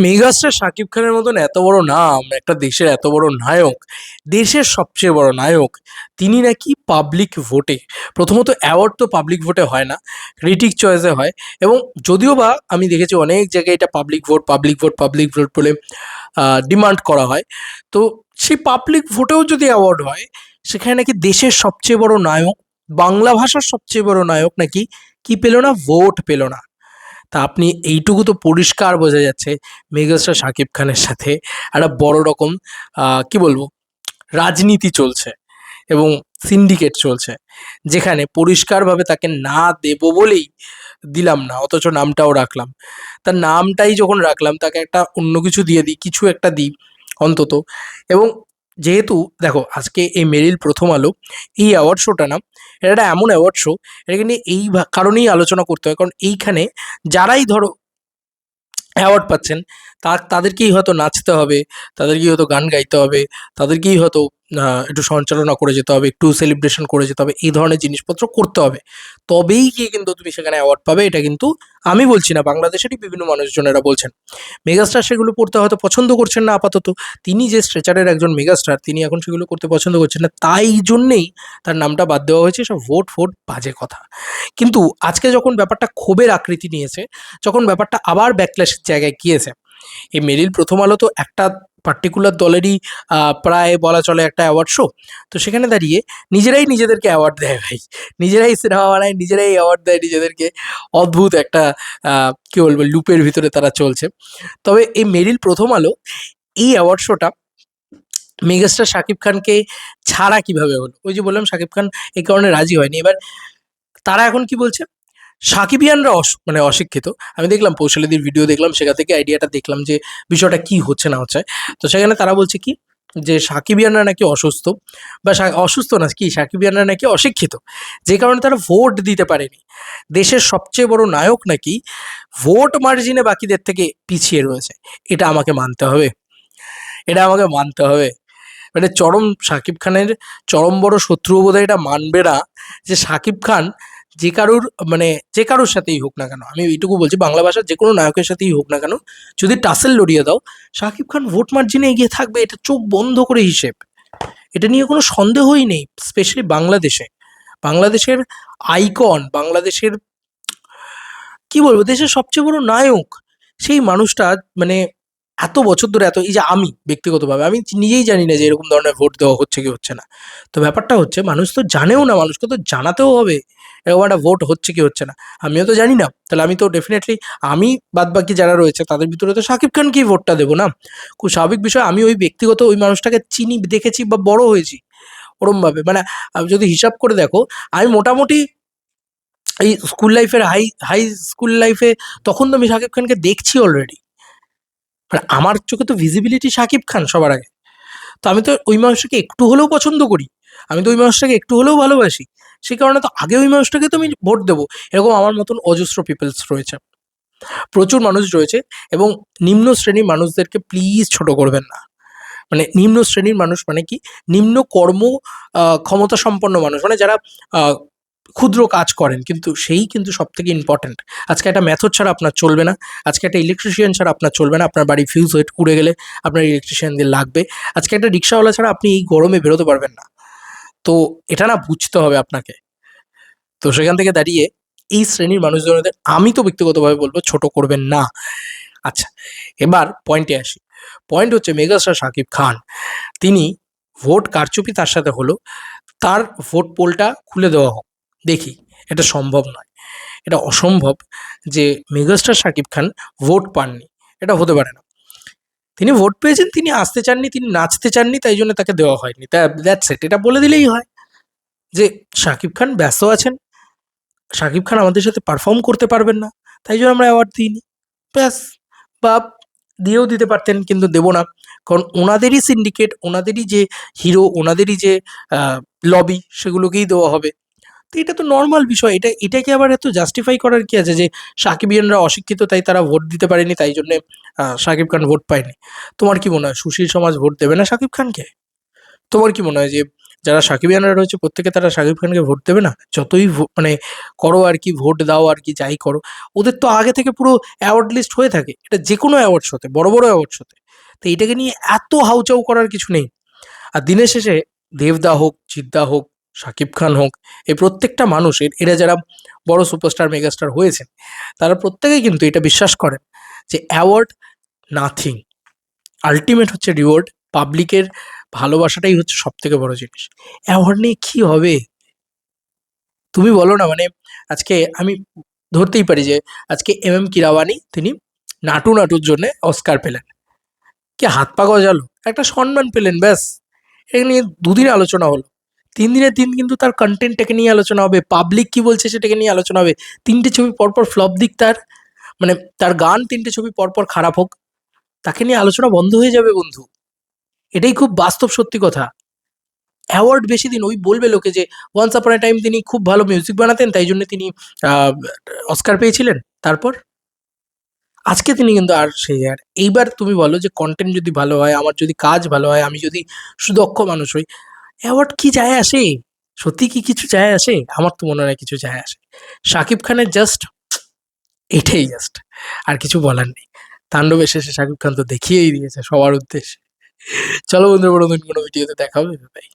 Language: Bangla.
মেগাস্টার শাকিব খানের মতন এত বড় নাম, একটা দেশের এত বড় নায়ক, দেশের সবচেয়ে বড় নায়ক, তিনি নাকি পাবলিক ভোটে, প্রথমত অ্যাওয়ার্ড তো পাবলিক ভোটে হয় না, ক্রিটিক চয়েসে হয়। এবং যদিও বা আমি দেখেছি অনেক জায়গায় এটা public vote public vote public vote বলে ডিমান্ড করা হয়। তো সেই পাবলিক ভোটেও যদি অ্যাওয়ার্ড হয়, সেখানে নাকি দেশের সবচেয়ে বড় নায়ক, বাংলা ভাষার সবচেয়ে বড় নায়ক নাকি কি পেল না, ভোট পেল না। তা আপনি এইটুকু তো পরিষ্কার বোঝা যাচ্ছে মেগাস্টার শাকিব খানের সাথে একটা বড় রকম কি বলবো, রাজনীতি চলছে এবং সিন্ডিকেট চলছে, যেখানে পরিষ্কারভাবে তাকে না দেব বলেই দিলাম না, অথচ নামটাও রাখলাম। তার নামটাই যখন রাখলাম, তাকে একটা অন্য কিছু দিয়ে দিই, কিছু একটা দিই অন্তত। এবং যেহেতু দেখো, আজকে এই মেরিল প্রথম আলো এই অ্যাওয়ার্ড শোটা না, এটা একটা এমন অ্যাওয়ার্ড শো, এটাকে নিয়ে এই কারণেই আলোচনা করতে হয়, কারণ এইখানে যারাই ধরো অ্যাওয়ার্ড পাচ্ছেন, তাদেরকেই হয়তো নাচতে হবে, তাদেরকেই হয়তো গান গাইতে হবে, তাদেরকেই হয়তো একটু সঞ্চালনা করে যেতে হবে, একটু সেলিব্রেশন করে যেতে হবে, এই ধরনের জিনিসপত্র করতে হবে। তবেই গিয়ে কিন্তু তুমি সেখানে অ্যাওয়ার্ড পাবে। এটা কিন্তু আমি বলছি না, বাংলাদেশেরই বিভিন্ন মানুষজনেরা বলছেন। মেগাস্টার সেগুলো করতে হয়তো পছন্দ করছেন না আপাতত। তিনি যে স্ট্রেচারের একজন মেগাস্টার, তিনি এখন সেগুলো করতে পছন্দ করছেন না, তাই জন্যেই তার নামটা বাদ দেওয়া হয়েছে। সব ভোট ফোট বাজে কথা। কিন্তু আজকে যখন ব্যাপারটা ক্ষোভের আকৃতি নিয়েছে, যখন ব্যাপারটা আবার ব্যাকল্যাশের জায়গায় গিয়েছে, এই মেরিল প্রথম আলো তো একটা পার্টিকুলার দলেরই প্রায় বলা চলে একটা অ্যাওয়ার্ড শো। তো সেখানে দাঁড়িয়ে নিজেরাই নিজেদেরকে অ্যাওয়ার্ড দেয় ভাই, নিজেরাই সিনেমা বানায়, নিজেরাই অ্যাওয়ার্ড দেয় নিজেদেরকে। অদ্ভুত একটা কী বলবো, লুপের ভিতরে তারা চলছে। তবে এই মেরিল প্রথম আলো এই অ্যাওয়ার্ড শোটা মেগাস্টার শাকিব খানকে ছাড়া কিভাবে হলো, ওই যে বললাম শাকিব খান এই কারণে রাজি হয়নি। এবার তারা এখন কি বলছে, সাকিবিয়ানরা মানে অশিক্ষিত। আমি দেখলাম পৌশালীদের ভিডিও দেখলাম, সেখান থেকে আইডিয়াটা দেখলাম যে বিষয়টা কি হচ্ছে না হচ্ছে। তো সেখানে তারা বলছে কি, যে সাকিবিয়ানরা নাকি অসুস্থ, বা অসুস্থ না কি, সাকিবিয়ানরা নাকি অশিক্ষিত, যে কারণে তারা ভোট দিতে পারেনি। দেশের সবচেয়ে বড় নায়ক নাকি ভোট মার্জিনে বাকিদের থেকে পিছিয়ে রয়েছে। এটা আমাকে মানতে হবে, এটা আমাকে মানতে হবে। মানে চরম শাকিব খানের চরম বড় শত্রুও বোধহয় এটা মানবে না, যে শাকিব খান যে কারুর, মানে যে কারোর সাথেই হোক না কেন, আমি এইটুকু বলছি, বাংলা ভাষার যে কোনো নায়কের সাথেই হোক না কেন, যদি টাসেল লড়িয়ে দাও, শাকিব খান ভোট মার্জিনে এগিয়ে থাকবে, এটা চোখ বন্ধ করে হিসেব। এটা নিয়ে কোনো সন্দেহই নেই। স্পেশালি বাংলাদেশে, বাংলাদেশের আইকন, বাংলাদেশের কি বলবো, দেশের সবচেয়ে বড় নায়ক, সেই মানুষটা, মানে এত বছর ধরে, এই যে আমি ব্যক্তিগতভাবে আমি নিজেই জানি না যে এরকম ধরনের ভোট দেওয়া হচ্ছে কি হচ্ছে না। তো ব্যাপারটা হচ্ছে, মানুষ তো জানেও না, মানুষকে তো জানাতেও হবে এরকম একটা ভোট হচ্ছে কি হচ্ছে না। আমিও তো জানি না, তাহলে আমি তো ডেফিনেটলি, আমি বাদ বাকি যারা রয়েছে তাদের ভিতরে তো শাকিব খানকেই ভোটটা দেবো না। খুব স্বাভাবিক বিষয়। আমি ওই ব্যক্তিগত ওই মানুষটাকে চিনি, দেখেছি বা বড় হয়েছি ওরমভাবে। মানে যদি হিসাব করে দেখো, আমি মোটামুটি এই স্কুল লাইফের হাই হাই স্কুল লাইফে, তখন তো আমি শাকিব খানকে দেখছি অলরেডি। মানে আমার চোখে তো ভিজিবিলিটি শাকিব খান সবার আগে। তো আমি তো ওই মানুষটাকে একটু হলেও পছন্দ করি, আমি তো ওই মানুষটাকে একটু হলেও ভালোবাসি। সেই কারণে তো আগে ওই মানুষটাকে তো আমি ভোট দেবো। এরকম আমার মতন অজস্র পিপলস রয়েছে, প্রচুর মানুষ রয়েছে। এবং নিম্ন শ্রেণীর মানুষদেরকে প্লিজ ছোট করবেন না। মানে নিম্ন শ্রেণীর মানুষ মানে কি, নিম্ন কর্ম ক্ষমতা সম্পন্ন মানুষ, মানে যারা আহ, ক্ষুদ্র কাজ করেন, কিন্তু সেই কিন্তু সব থেকে ইম্পর্ট্যান্ট। আজকে একটা মেথড ছাড়া আপনার চলবে না, আজকে একটা ইলেকট্রিশিয়ান ছাড়া আপনার চলবে না, আপনার বাড়ি ফিউজ হয়ে উড়ে গেলে আপনার ইলেকট্রিশিয়ানদের লাগবে। আজকে একটা রিক্সাওয়ালা ছাড়া আপনি এই গরমে বেরোতে পারবেন না। তো এটা না বুঝতে হবে আপনাকে। তো সেখান থেকে দাঁড়িয়ে এই শ্রেণীর মানুষজনদের আমি তো ব্যক্তিগতভাবে বলবো, ছোট করবেন না। আচ্ছা, এবার পয়েন্টে আসি। পয়েন্ট হচ্ছে, মেগাস্টার শাকিব খান, তিনি ভোট কারচুপি তার সাথে হলো, তার ভোট পোলটা খুলে দেওয়া হোক, দেখি। এটা সম্ভব নয়, এটা অসম্ভব যে মেগাস্টার শাকিব খান ভোট পাননি, এটা হতে পারে না। তিনি ভোট পেয়েছেন, তিনি আসতে চাননি, তিনি নাচতে চাননি, তাই জন্য তাকে দেওয়া হয়নি, তা দ্যাটস ইট। এটা বলে দিলেই হয় যে শাকিব খান ব্যস্ত আছেন, শাকিব খান আমাদের সাথে পারফর্ম করতে পারবেন না, তাই জন্য আমরা অ্যাওয়ার্ড দিইনি, ব্যাস। বা দিয়েও দিতে পারতেন, কিন্তু দেবো না, কারণ ওনাদেরই সিন্ডিকেট, ওনাদেরই যে হিরো, ওনাদেরই যে লবি, সেগুলোকেই দেওয়া হবে। তো এটা তো নর্মাল বিষয়। এটাকে আবার এত জাস্টিফাই করার কি আছে, যে সাকিবিয়ানরা অশিক্ষিত তাই তারা ভোট দিতে পারেনি, তাই জন্য শাকিব খান ভোট পায়নি। তোমার কি মনে হয় সুশীল সমাজ ভোট দেবে না শাকিব খানকে? তোমার কি মনে হয় যে যারা সাকিবিয়ানরা রয়েছে প্রত্যেকে তারা শাকিব খানকে ভোট দেবে না? যতই মানে করো আর কি, ভোট দাও আর কি, যাই করো, ওদের তো আগে থেকে পুরো অ্যাওয়ার্ড লিস্ট হয়ে থাকে, এটা যে কোনো অ্যাওয়ার্ড শোতে, বড় বড় অ্যাওয়ার্ড শোতে। তো এটাকে নিয়ে এত হাউচাউ করার কিছু নেই। আর দিনের শেষে দেবদা হোক, জিদ্দা হোক, শাকিব খান হোক, এই প্রত্যেকটা মানুষের, এরা যারা বড় সুপারস্টার মেগাস্টার হয়েছেন, তারা প্রত্যেকেই কিন্তু এটা বিশ্বাস করেন যে অ্যাওয়ার্ড নাথিং, আলটিমেট হচ্ছে রিওয়ার্ড, পাবলিকের ভালোবাসাটাই হচ্ছে সব থেকে বড় জিনিস। অ্যাওয়ার্ড নিয়ে কি হবে তুমি বলো না? মানে আজকে আমি ধরতেই পারি যে আজকে কিরাওয়ানি তিনি নাটু নাটুর জন্য অস্কার পেলেন, কি হাত পা গজালো, একটা সম্মান পেলেন, ব্যাস। এটা নিয়ে দুদিন আলোচনা হলো, 3 দিনের দিন কিন্তু তার কন্টেন্টটাকে নিয়ে আলোচনা হবে, পাবলিক কি বলছে সেটাকে নিয়ে আলোচনা হবে। 3টে ছবি পরপর ফ্লপ দিক তার, মানে তার গান 3টে ছবি পরপর খারাপ হোক, তাকে নিয়ে আলোচনা বন্ধ হয়ে যাবে বন্ধু। এটাই খুব বাস্তব সত্যি কথা। অ্যাওয়ার্ড বেশি দিন ওই বলবে লোকে যে ওয়ান্স আপন এ টাইম তিনি খুব ভালো মিউজিক বানাতেন, তাই জন্য তিনি অস্কার পেয়েছিলেন। তারপর আজকে তিনি কিন্তু আর সেই আর, এইবার তুমি বলো যে কন্টেন্ট যদি ভালো হয়, আমার যদি কাজ ভালো হয়, আমি যদি সুদক্ষ মানুষ হই, অ্যাওয়ার্ড কি যায় আসে? সত্যি কি কিছু যায় আসে? আমার তো মনে হয় কিছু যায় আসে। শাকিব খানের জাস্ট এটাই জাস্ট, আর কিছু বলার নেই। তাণ্ডবের শেষে শাকিব খান তো দেখিয়েই দিয়েছে সবার উদ্দেশ্যে। চলো বন্ধু, বড় নতুন কোনো ভিডিওতে দেখা হবে, বাই।